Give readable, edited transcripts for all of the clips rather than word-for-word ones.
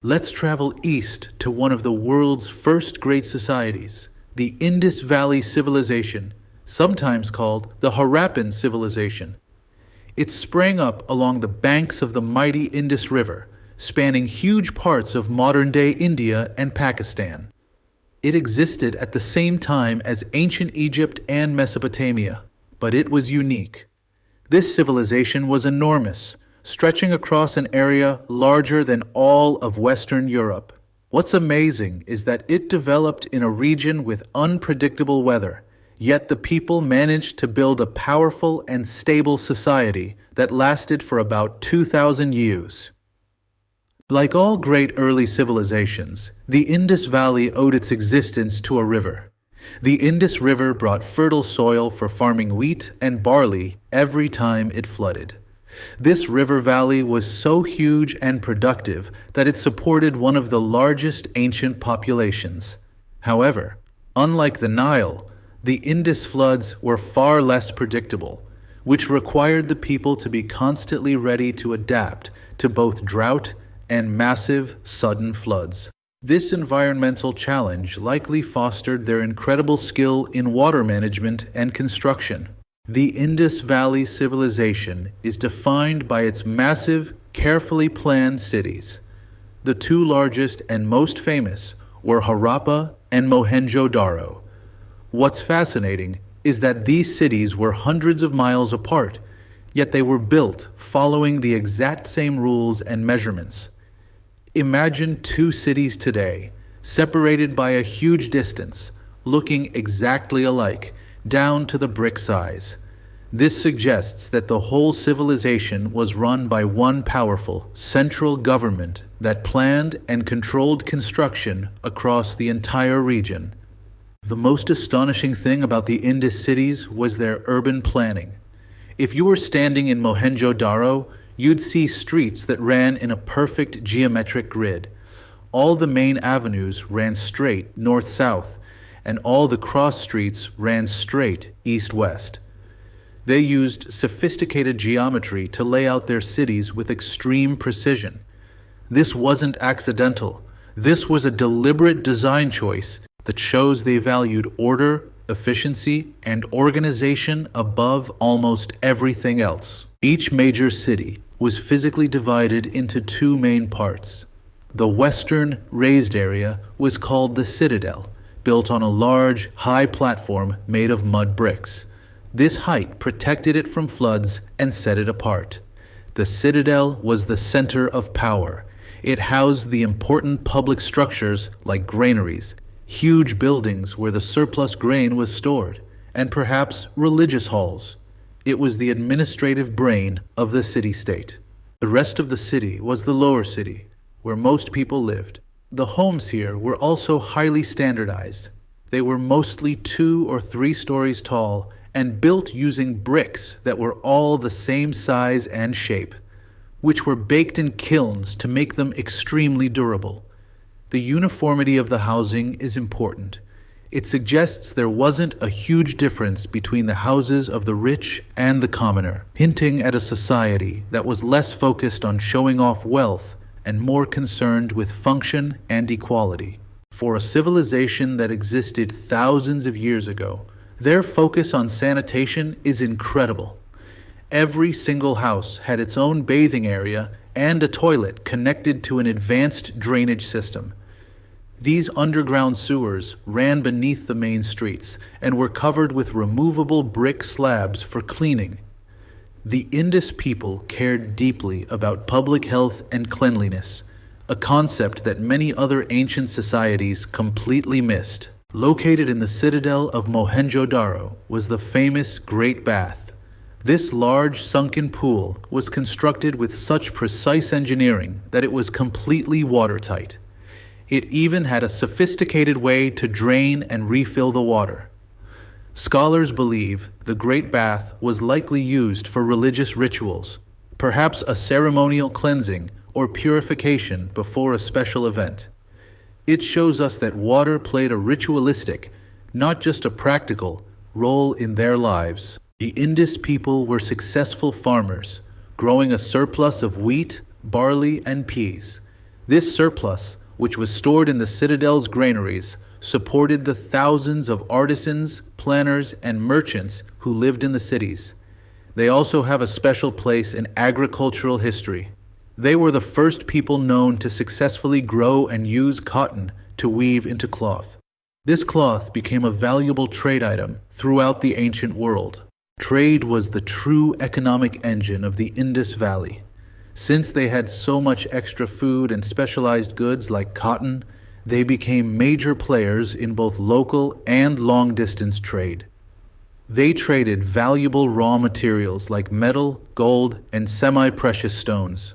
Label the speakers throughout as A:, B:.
A: Let's travel east to one of the world's first great societies, the Indus Valley Civilization, sometimes called the Harappan Civilization. It sprang up along the banks of the mighty Indus River, spanning huge parts of modern-day India and Pakistan. It existed at the same time as ancient Egypt and Mesopotamia, but it was unique. This civilization was enormous, stretching across an area larger than all of Western Europe. What's amazing is that it developed in a region with unpredictable weather, yet the people managed to build a powerful and stable society that lasted for about 2,000 years. Like all great early civilizations, the Indus Valley owed its existence to a river. The Indus River brought fertile soil for farming wheat and barley every time it flooded. This river valley was so huge and productive that it supported one of the largest ancient populations. However, unlike the Nile, the Indus floods were far less predictable, which required the people to be constantly ready to adapt to both drought and massive, sudden floods. This environmental challenge likely fostered their incredible skill in water management and construction. The Indus Valley civilization is defined by its massive, carefully planned cities. The two largest and most famous were Harappa and Mohenjo-daro. What's fascinating is that these cities were hundreds of miles apart, yet they were built following the exact same rules and measurements. Imagine two cities today, separated by a huge distance, looking exactly alike, down to the brick size. This suggests that the whole civilization was run by one powerful, central government that planned and controlled construction across the entire region. The most astonishing thing about the Indus cities was their urban planning. If you were standing in Mohenjo-daro, you'd see streets that ran in a perfect geometric grid. All the main avenues ran straight north-south, and all the cross streets ran straight east-west. They used sophisticated geometry to lay out their cities with extreme precision. This wasn't accidental. This was a deliberate design choice that shows they valued order, efficiency, and organization above almost everything else. Each major city was physically divided into two main parts. The western, raised area was called the citadel, built on a large, high platform made of mud bricks. This height protected it from floods and set it apart. The citadel was the center of power. It housed the important public structures like granaries, huge buildings where the surplus grain was stored, and perhaps religious halls. It was the administrative brain of the city-state. The rest of the city was the lower city, where most people lived. The homes here were also highly standardized. They were mostly 2 or 3 stories tall and built using bricks that were all the same size and shape, which were baked in kilns to make them extremely durable. The uniformity of the housing is important. It suggests there wasn't a huge difference between the houses of the rich and the commoner, hinting at a society that was less focused on showing off wealth and more concerned with function and equality. For a civilization that existed thousands of years ago, their focus on sanitation is incredible. Every single house had its own bathing area and a toilet connected to an advanced drainage system. These underground sewers ran beneath the main streets and were covered with removable brick slabs for cleaning. The Indus people cared deeply about public health and cleanliness, a concept that many other ancient societies completely missed. Located in the citadel of Mohenjo-daro was the famous Great Bath. This large sunken pool was constructed with such precise engineering that it was completely watertight. It even had a sophisticated way to drain and refill the water. Scholars believe the Great Bath was likely used for religious rituals, perhaps a ceremonial cleansing or purification before a special event. It shows us that water played a ritualistic, not just a practical, role in their lives. The Indus people were successful farmers, growing a surplus of wheat, barley, and peas. This surplus, which was stored in the citadel's granaries, supported the thousands of artisans, planners, and merchants who lived in the cities. They also have a special place in agricultural history. They were the first people known to successfully grow and use cotton to weave into cloth. This cloth became a valuable trade item throughout the ancient world. Trade was the true economic engine of the Indus Valley. Since they had so much extra food and specialized goods like cotton, they became major players in both local and long-distance trade. They traded valuable raw materials like metal, gold, and semi-precious stones.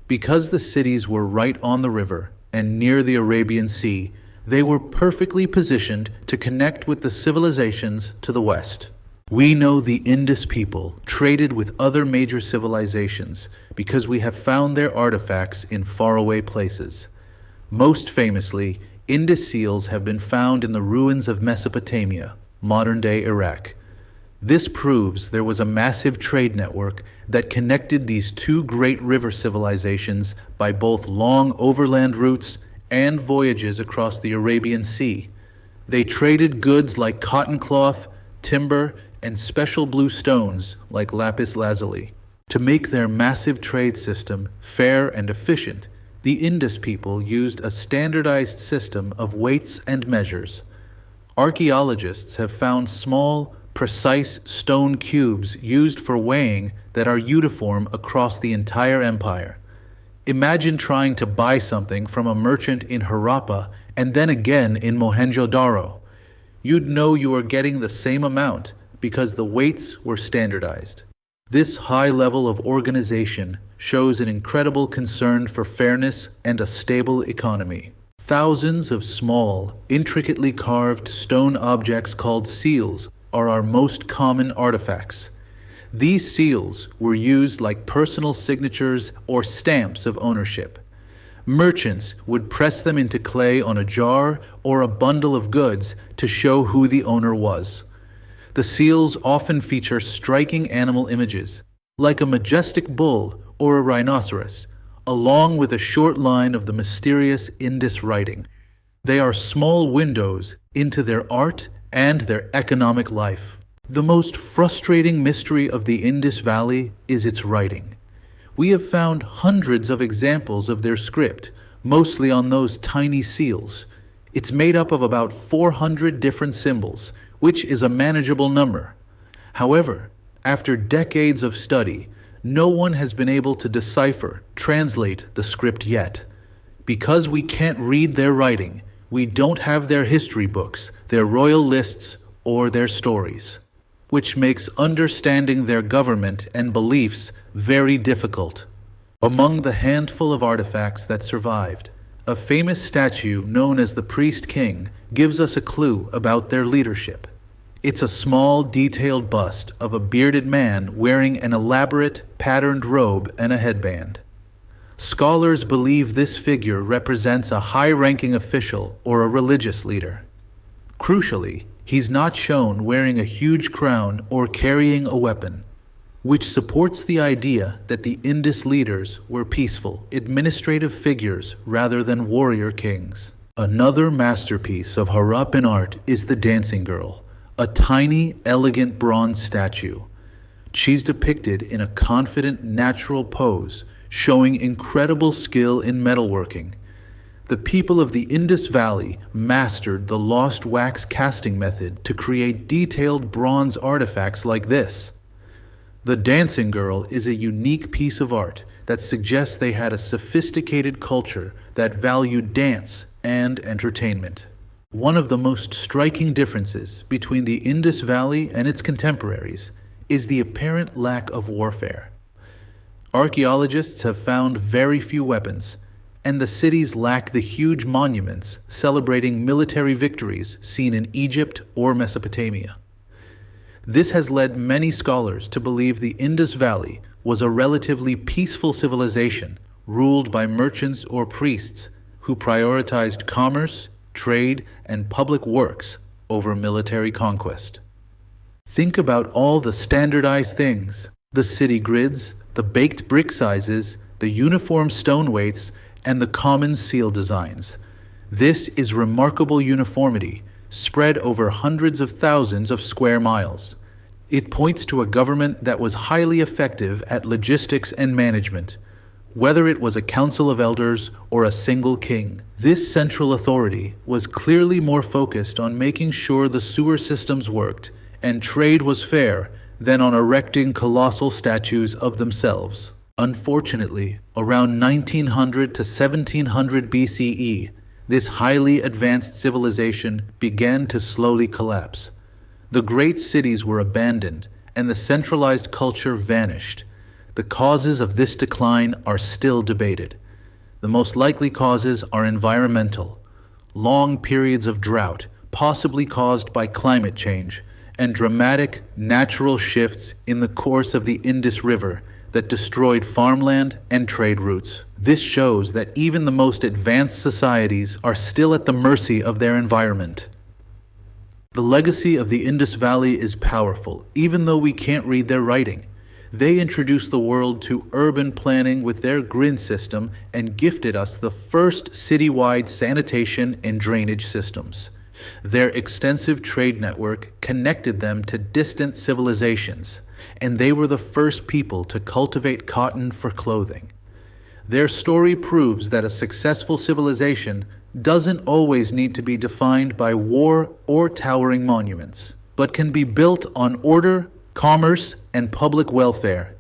A: Because the cities were right on the river and near the Arabian Sea, they were perfectly positioned to connect with the civilizations to the west. We know the Indus people traded with other major civilizations because we have found their artifacts in faraway places. Most famously, Indus seals have been found in the ruins of Mesopotamia, modern-day Iraq. This proves there was a massive trade network that connected these two great river civilizations by both long overland routes and voyages across the Arabian Sea. They traded goods like cotton cloth, timber, and special blue stones like lapis lazuli. To make their massive trade system fair and efficient, the Indus people used a standardized system of weights and measures. Archaeologists have found small, precise stone cubes used for weighing that are uniform across the entire empire. Imagine trying to buy something from a merchant in Harappa and then again in Mohenjo-daro. You'd know you were getting the same amount because the weights were standardized. This high level of organization shows an incredible concern for fairness and a stable economy. Thousands of small, intricately carved stone objects called seals are our most common artifacts. These seals were used like personal signatures or stamps of ownership. Merchants would press them into clay on a jar or a bundle of goods to show who the owner was. The seals often feature striking animal images, like a majestic bull or a rhinoceros, along with a short line of the mysterious Indus writing. They are small windows into their art and their economic life. The most frustrating mystery of the Indus Valley is its writing. We have found hundreds of examples of their script, mostly on those tiny seals. It's made up of about 400 different symbols, which is a manageable number. However, after decades of study, no one has been able to translate the script yet. Because we can't read their writing, we don't have their history books, their royal lists, or their stories, which makes understanding their government and beliefs very difficult. Among the handful of artifacts that survived, a famous statue known as the Priest King gives us a clue about their leadership. It's a small, detailed bust of a bearded man wearing an elaborate, patterned robe and a headband. Scholars believe this figure represents a high-ranking official or a religious leader. Crucially, he's not shown wearing a huge crown or carrying a weapon, which supports the idea that the Indus leaders were peaceful, administrative figures rather than warrior kings. Another masterpiece of Harappan art is the Dancing Girl, a tiny, elegant bronze statue. She's depicted in a confident, natural pose, showing incredible skill in metalworking. The people of the Indus Valley mastered the lost wax casting method to create detailed bronze artifacts like this. The Dancing Girl is a unique piece of art that suggests they had a sophisticated culture that valued dance and entertainment. One of the most striking differences between the Indus Valley and its contemporaries is the apparent lack of warfare. Archaeologists have found very few weapons, and the cities lack the huge monuments celebrating military victories seen in Egypt or Mesopotamia. This has led many scholars to believe the Indus Valley was a relatively peaceful civilization ruled by merchants or priests who prioritized commerce, trade, and public works over military conquest. Think about all the standardized things: the city grids, the baked brick sizes, the uniform stone weights, and the common seal designs. This is remarkable uniformity, spread over hundreds of thousands of square miles. It points to a government that was highly effective at logistics and management. Whether it was a council of elders or a single king, this central authority was clearly more focused on making sure the sewer systems worked and trade was fair than on erecting colossal statues of themselves. Unfortunately, around 1900 to 1700 BCE, this highly advanced civilization began to slowly collapse. The great cities were abandoned and the centralized culture vanished. The causes of this decline are still debated. The most likely causes are environmental, long periods of drought, possibly caused by climate change, and dramatic natural shifts in the course of the Indus River that destroyed farmland and trade routes. This shows that even the most advanced societies are still at the mercy of their environment. The legacy of the Indus Valley is powerful, even though we can't read their writing. They introduced the world to urban planning with their grid system and gifted us the first citywide sanitation and drainage systems. Their extensive trade network connected them to distant civilizations, and they were the first people to cultivate cotton for clothing. Their story proves that a successful civilization doesn't always need to be defined by war or towering monuments, but can be built on order, commerce, and public welfare.